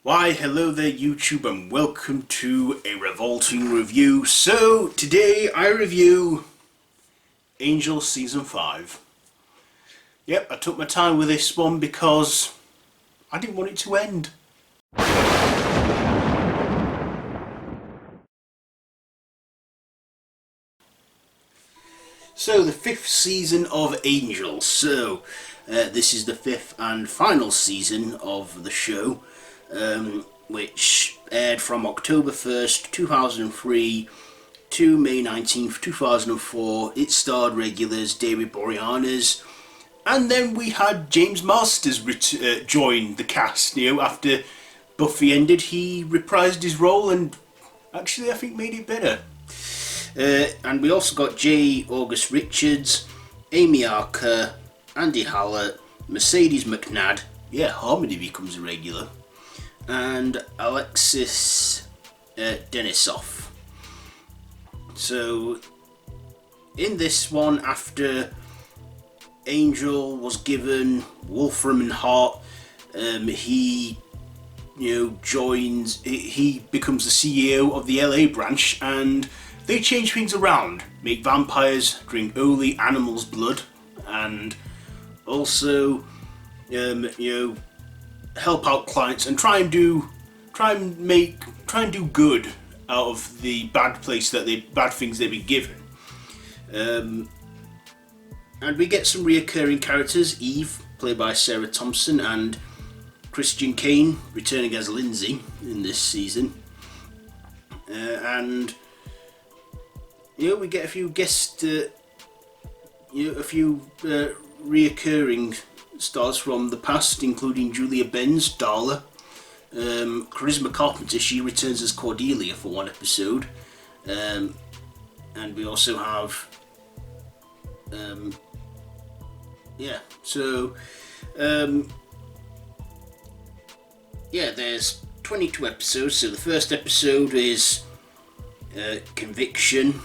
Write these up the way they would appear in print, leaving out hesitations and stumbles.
Why, hello there YouTube and welcome to a Revolting review. So, today I review Angel Season 5. Yep, I took my time with this one because I didn't want it to end. So, the 5th season of Angel. So, this is the 5th and final season of the show. Which aired from October 1st, 2003 to May 19th, 2004. It starred regulars David Boreanaz, and then we had James Marsters join the cast. After Buffy ended, he reprised his role and actually I think made it better. And we also got J. August Richards, Amy Archer, Andy Hallett, Mercedes McNabb, Harmony becomes a regular, and Alexis Denisov. So in this one, after Angel was given Wolfram Hart, he joins, he becomes the CEO of the LA branch, and they change things around, make vampires drink only animals' blood, and also help out clients and try and do good out of the bad things they've been given. And we get some reoccurring characters: Eve, played by Sarah Thompson, and Christian Kane returning as Lindsay in this season. And we get a few reoccurring stars from the past, including Julia Benz, Darla, Charisma Carpenter. She returns as Cordelia for one episode, and we also have there's 22 episodes. So the first episode is Conviction,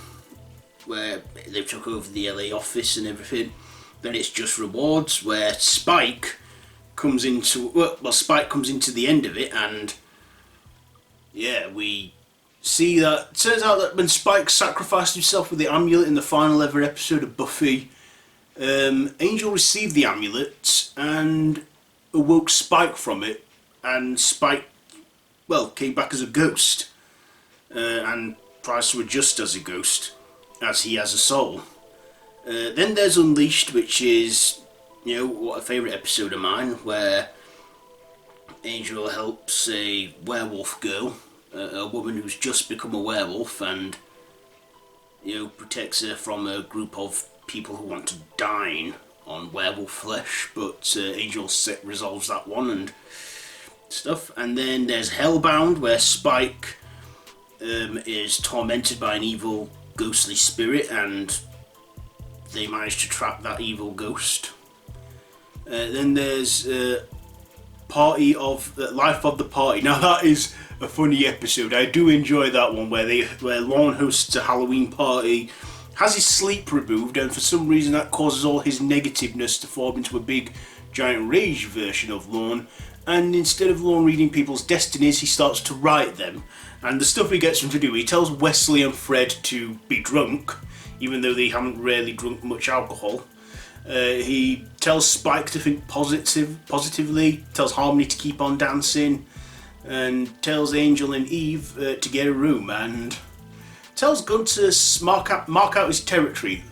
where they took over the LA office and everything. Then it's Just Rewards, where Spike comes into the end of it, and we see that it turns out that when Spike sacrificed himself with the amulet in the final ever episode of Buffy, Angel received the amulet and awoke Spike from it, and Spike came back as a ghost, and tries to adjust as a ghost, as he has a soul. Then there's Unleashed, which is, a favourite episode of mine, where Angel helps a werewolf girl, a woman who's just become a werewolf, and, protects her from a group of people who want to dine on werewolf flesh, but Angel resolves that one and stuff. And then there's Hellbound, where Spike is tormented by an evil ghostly spirit, and they manage to trap that evil ghost. Then there's Life of the Party. Now that is a funny episode. I do enjoy that one, where Lorne hosts a Halloween party, has his sleep removed, and for some reason that causes all his negativeness to form into a big giant rage version of Lorne. And instead of Lorne reading people's destinies, he starts to write them. And the stuff he gets him to do, he tells Wesley and Fred to be drunk, even though they haven't really drunk much alcohol. He tells Spike to think positively, tells Harmony to keep on dancing, and tells Angel and Eve to get a room, and tells Gunn to mark out his territory.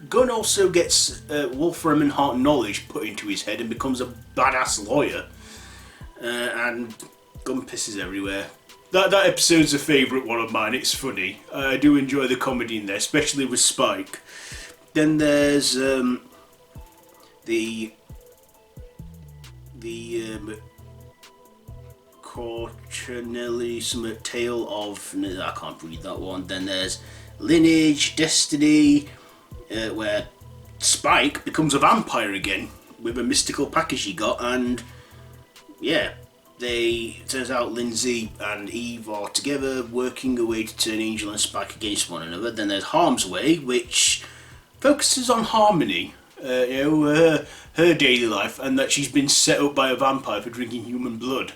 Gunn also gets Wolfram and Hart knowledge put into his head and becomes a badass lawyer, and Gunn pisses everywhere. That episode's a favourite one of mine. It's funny. I do enjoy the comedy in there, especially with Spike. Then there's the Corchanelli Summit Tale of... I can't read that one. Then there's Lineage, Destiny, where Spike becomes a vampire again with a mystical package he got, and it turns out Lindsay and Eve are together working a way to turn Angel and Spike against one another. Then there's Harm's Way, which focuses on Harmony, her daily life, and that she's been set up by a vampire for drinking human blood.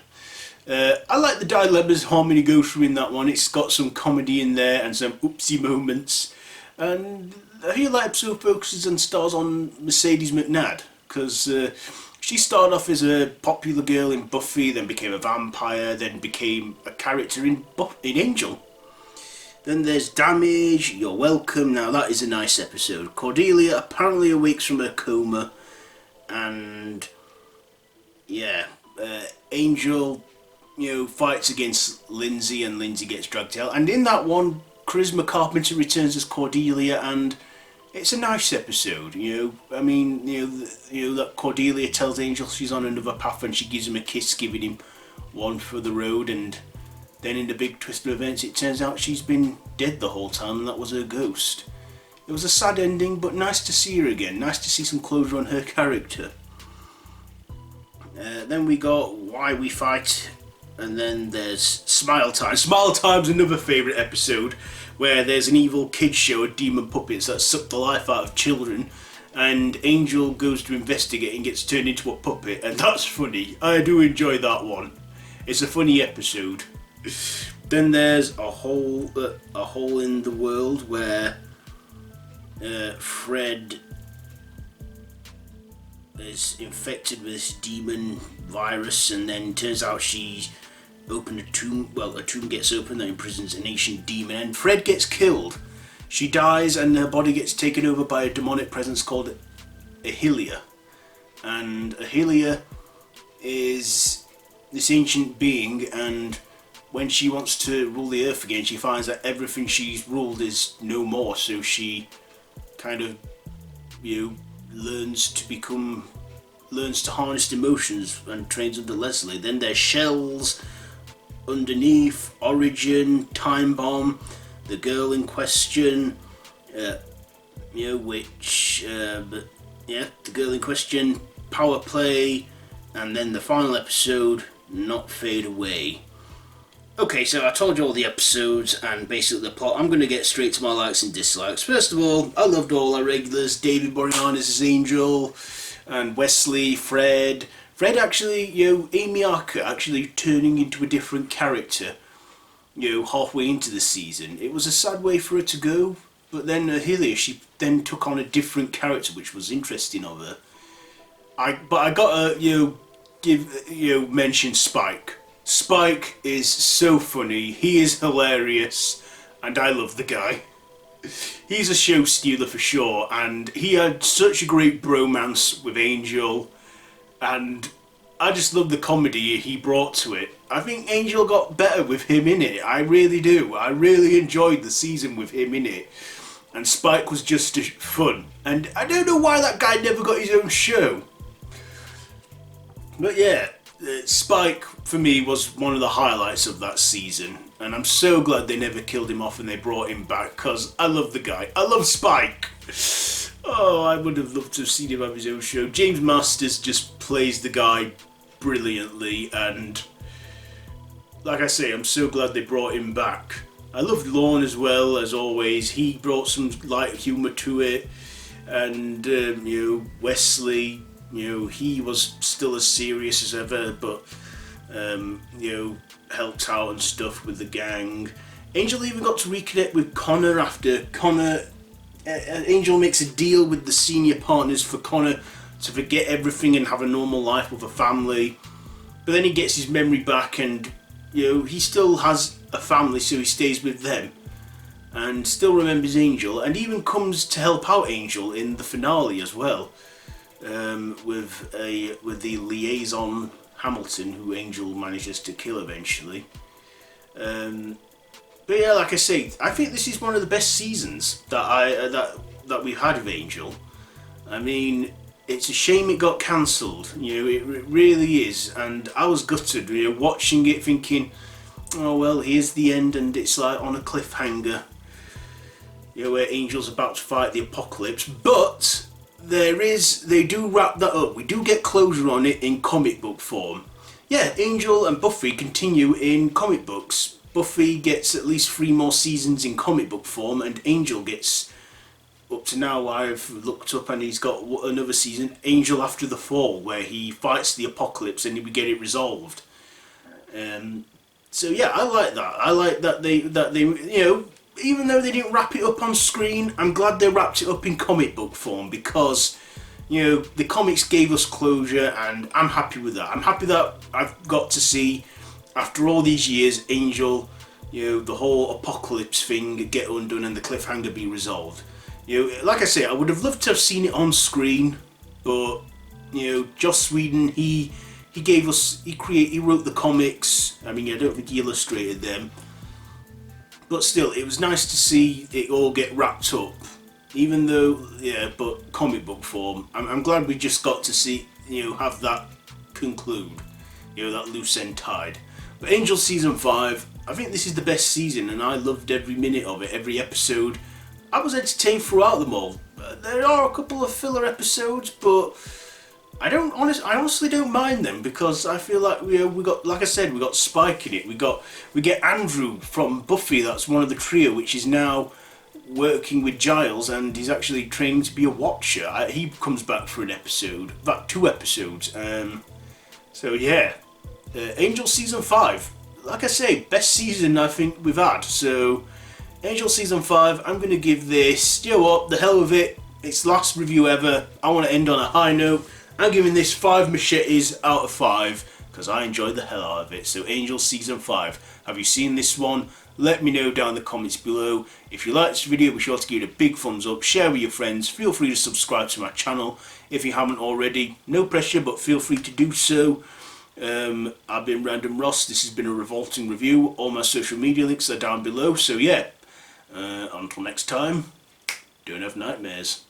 I like the dilemmas Harmony goes through in that one. It's got some comedy in there and some oopsie moments. And I feel that episode focuses and stars on Mercedes McNabb, because she started off as a popular girl in Buffy, then became a vampire, then became a character in Angel. Then there's Damage, You're Welcome. Now that is a nice episode. Cordelia apparently awakes from her coma, and yeah, Angel, fights against Lindsay, and Lindsay gets dragged out. And in that one, Charisma Carpenter returns as Cordelia, and it's a nice episode. That Cordelia tells Angel she's on another path, and she gives him a kiss, giving him one for the road. And then in the big twist of events, it turns out she's been dead the whole time, and that was her ghost. It was a sad ending, but nice to see her again. Nice to see some closure on her character. Then we got Why We Fight, and then there's Smile Time. Smile Time's another favourite episode, where there's an evil kids show of demon puppets that suck the life out of children, and Angel goes to investigate and gets turned into a puppet, and that's funny. I do enjoy that one. It's a funny episode. Then there's a hole in the world, where Fred is infected with this demon virus, and then turns out she opened a tomb. Well, a tomb gets opened that imprisons an ancient demon, and Fred gets killed. She dies, and her body gets taken over by a demonic presence called Ahilia. And Ahilia is this ancient being, and when she wants to rule the earth again, she finds that everything she's ruled is no more, so she kind of, learns to harness emotions and trains under Leslie. Then there's Shells, Underneath, Origin, Time Bomb, The Girl in Question, The Girl in Question, Power Play, and then the final episode, Not Fade Away. Okay, so I told you all the episodes and basically the plot. I'm going to get straight to my likes and dislikes. First of all, I loved all our regulars. David Boreanaz as Angel, and Wesley, Fred. Fred actually, Amy Archer actually turning into a different character, halfway into the season. It was a sad way for her to go, but then Ahilia, she then took on a different character, which was interesting of her. I gotta, mention Spike. Spike is so funny, he is hilarious, and I love the guy. He's a show stealer for sure, and he had such a great bromance with Angel, and I just love the comedy he brought to it. I think Angel got better with him in it, I really do. I really enjoyed the season with him in it, and Spike was just fun. And I don't know why that guy never got his own show. But yeah, Spike, for me, was one of the highlights of that season, and I'm so glad they never killed him off and they brought him back, because I love the guy. I love Spike! Oh, I would have loved to have seen him have his own show. James Masters just plays the guy brilliantly, and like I say, I'm so glad they brought him back. I loved Lorne as well, as always. He brought some light humour to it, and Wesley, he was still as serious as ever, but helped out and stuff with the gang. Angel even got to reconnect with Connor after Angel makes a deal with the senior partners for Connor to forget everything and have a normal life with a family. But then he gets his memory back, and he still has a family, so he stays with them and still remembers Angel, and even comes to help out Angel in the finale as well. With the liaison Hamilton, who Angel manages to kill eventually. But yeah, like I say, I think this is one of the best seasons that we've had of Angel. I mean, it's a shame it got cancelled. It really is, and I was gutted. Watching it, thinking, oh well, here's the end, and it's like on a cliffhanger. Where Angel's about to fight the apocalypse, but they do wrap that up. We do get closure on it in comic book form. Yeah, Angel and Buffy continue in comic books. Buffy gets at least 3 more seasons in comic book form, and Angel gets, up to now I've looked up, and he's got another season, Angel After the Fall, where he fights the apocalypse and we get it resolved. So yeah, I like that. I like that they you know, even though they didn't wrap it up on screen, I'm glad they wrapped it up in comic book form, because you know, the comics gave us closure, and I'm happy with that. I'm happy that I've got to see, after all these years, Angel, you know, the whole apocalypse thing get undone and the cliffhanger be resolved. You know, like I say, I would have loved to have seen it on screen, but you know, Joss Whedon, he gave us, he wrote the comics. I mean, I don't think he illustrated them, but still, it was nice to see it all get wrapped up. Even though, yeah, but comic book form, I'm glad we just got to see, you know, have that conclude, you know, that loose end tied. But Angel Season 5, I think this is the best season, and I loved every minute of it, every episode. I was entertained throughout them all. There are a couple of filler episodes, but I honestly don't mind them, because I feel like we got, like I said, we got Spike in it. We get Andrew from Buffy, that's one of the trio, which is now working with Giles, and he's actually training to be a Watcher. He comes back for an episode, about 2 episodes. So yeah, Angel Season 5, like I say, best season I think we've had. So Angel Season 5, I'm going to give this, you know what, the hell with it, it's the last review ever, I want to end on a high note. I'm giving this 5 machetes out of 5, because I enjoyed the hell out of it. So Angel Season 5, have you seen this one? Let me know down in the comments below. If you like this video, be sure to give it a big thumbs up, share with your friends, feel free to subscribe to my channel if you haven't already. No pressure, but feel free to do so. I've been Random Ross, this has been a Revolting review. All my social media links are down below, so yeah, until next time, don't have nightmares.